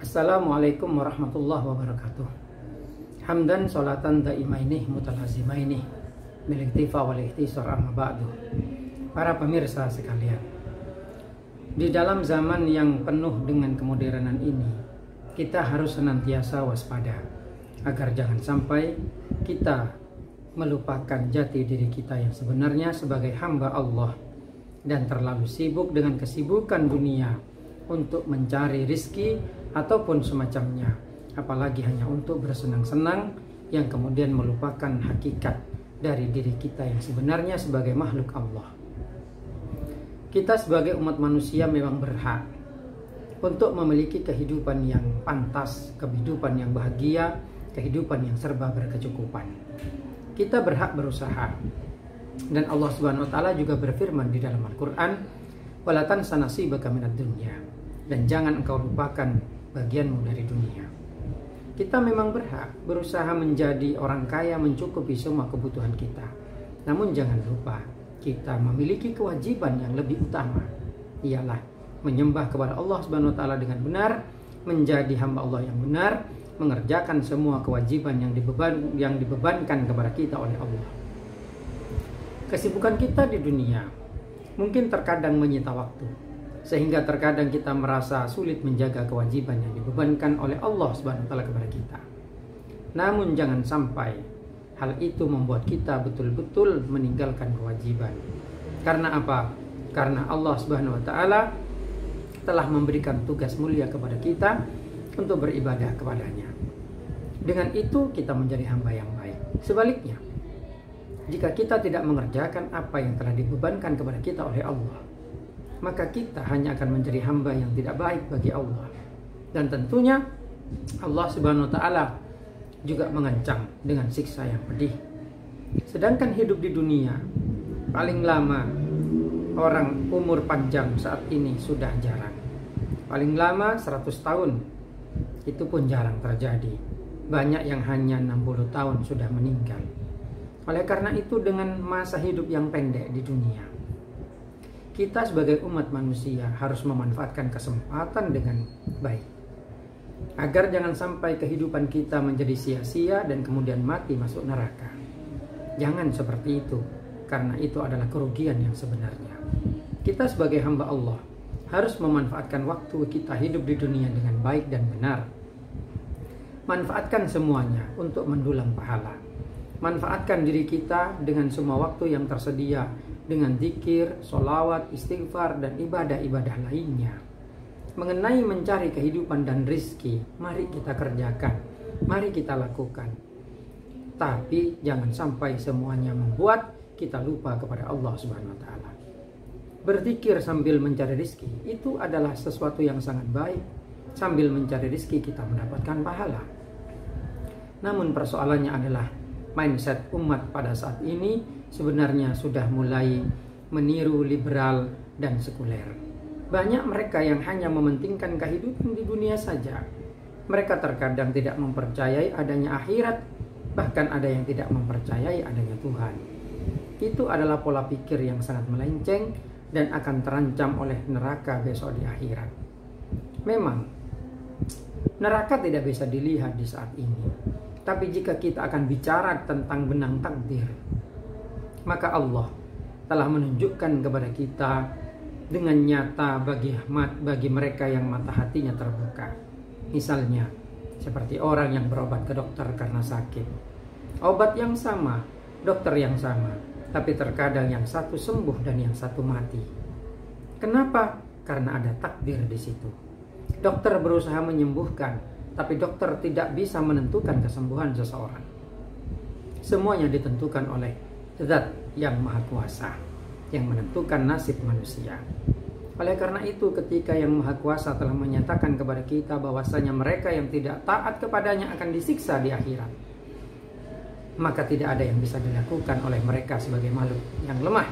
Assalamualaikum warahmatullahi wabarakatuh. Hamdan sholatan daimaini mutalazimaini miliktifa wal ihtisar amma ba'du. Para pemirsa sekalian, di dalam zaman yang penuh dengan kemodernan ini, kita harus senantiasa waspada agar jangan sampai kita melupakan jati diri kita yang sebenarnya sebagai hamba Allah dan terlalu sibuk dengan kesibukan dunia untuk mencari rizki ataupun semacamnya, apalagi hanya untuk bersenang-senang yang kemudian melupakan hakikat dari diri kita yang sebenarnya sebagai makhluk Allah. Kita sebagai umat manusia memang berhak untuk memiliki kehidupan yang pantas, kehidupan yang bahagia, kehidupan yang serba berkecukupan. Kita berhak berusaha, dan Allah Subhanahu wa taala juga berfirman di dalam Al-Qur'an, "Wala tansa nasibaka minad dunya," dan jangan engkau lupakan bagianmu dari dunia. Kita memang berhak berusaha menjadi orang kaya, mencukupi semua kebutuhan kita. Namun jangan lupa, kita memiliki kewajiban yang lebih utama, ialah menyembah kepada Allah Subhanahu wa taala dengan benar, menjadi hamba Allah yang benar, mengerjakan semua kewajiban yang dibebankan kepada kita oleh Allah. Kesibukan kita di dunia mungkin terkadang menyita waktu, sehingga terkadang kita merasa sulit menjaga kewajiban yang dibebankan oleh Allah Subhanahu wa taala kepada kita. Namun jangan sampai hal itu membuat kita betul-betul meninggalkan kewajiban. Karena apa? Karena Allah Subhanahu wa taala telah memberikan tugas mulia kepada kita untuk beribadah kepadanya. Dengan itu kita menjadi hamba yang baik. Sebaliknya, jika kita tidak mengerjakan apa yang telah dibebankan kepada kita oleh Allah, maka kita hanya akan menjadi hamba yang tidak baik bagi Allah. Dan tentunya Allah Subhanahu wa taala juga mengancam dengan siksa yang pedih. Sedangkan hidup di dunia, paling lama orang umur panjang saat ini sudah jarang. Paling lama 100 tahun, itu pun jarang terjadi. Banyak yang hanya 60 tahun sudah meninggal. Oleh karena itu, dengan masa hidup yang pendek di dunia, kita sebagai umat manusia harus memanfaatkan kesempatan dengan baik, agar jangan sampai kehidupan kita menjadi sia-sia dan kemudian mati masuk neraka. Jangan seperti itu, karena itu adalah kerugian yang sebenarnya. Kita sebagai hamba Allah harus memanfaatkan waktu kita hidup di dunia dengan baik dan benar. Manfaatkan semuanya untuk mendulang pahala. Manfaatkan diri kita dengan semua waktu yang tersedia, dengan zikir, sholawat, istighfar, dan ibadah-ibadah lainnya. Mengenai mencari kehidupan dan rizki, mari kita kerjakan, mari kita lakukan. Tapi jangan sampai semuanya membuat kita lupa kepada Allah Subhanahu wa taala. Berzikir sambil mencari rizki, itu adalah sesuatu yang sangat baik. Sambil mencari rizki kita mendapatkan pahala. Namun persoalannya adalah mindset umat pada saat ini sebenarnya sudah mulai meniru liberal dan sekuler. Banyak mereka yang hanya mementingkan kehidupan di dunia saja. Mereka terkadang tidak mempercayai adanya akhirat, bahkan ada yang tidak mempercayai adanya Tuhan. Itu adalah pola pikir yang sangat melenceng dan akan terancam oleh neraka besok di akhirat. Memang neraka tidak bisa dilihat di saat ini, tapi jika kita akan bicara tentang benang takdir, maka Allah telah menunjukkan kepada kita dengan nyata bagi mereka yang mata hatinya terbuka. Misalnya, seperti orang yang berobat ke dokter karena sakit. Obat yang sama, dokter yang sama, tapi terkadang yang satu sembuh dan yang satu mati. Kenapa? Karena ada takdir di situ. Dokter berusaha menyembuhkan, tapi dokter tidak bisa menentukan kesembuhan seseorang. Semuanya ditentukan oleh Zat yang Maha Kuasa, yang menentukan nasib manusia. Oleh karena itu, ketika yang Maha Kuasa telah menyatakan kepada kita bahwasanya mereka yang tidak taat kepadanya akan disiksa di akhirat, maka tidak ada yang bisa dilakukan oleh mereka sebagai makhluk yang lemah.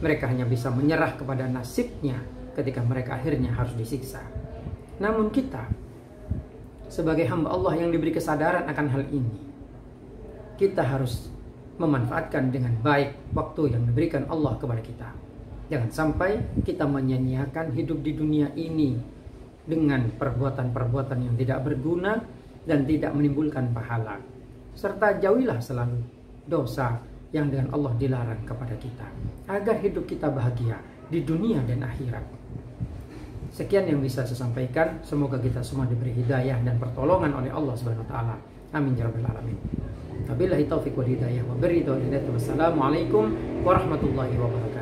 Mereka hanya bisa menyerah kepada nasibnya ketika mereka akhirnya harus disiksa. Namun kita sebagai hamba Allah yang diberi kesadaran akan hal ini, kita harus memanfaatkan dengan baik waktu yang diberikan Allah kepada kita. Jangan sampai kita menyia-nyiakan hidup di dunia ini dengan perbuatan-perbuatan yang tidak berguna dan tidak menimbulkan pahala. Serta jauhilah selalu dosa yang dengan Allah dilarang kepada kita, agar hidup kita bahagia di dunia dan akhirat. Sekian yang bisa saya sampaikan. Semoga kita semua diberi hidayah dan pertolongan oleh Allah Subhanahu wa taala. Amin ya rabbal alamin. Wabillahi taufiq wal hidayah wa biridha. Wassalamualaikum warahmatullahi wabarakatuh.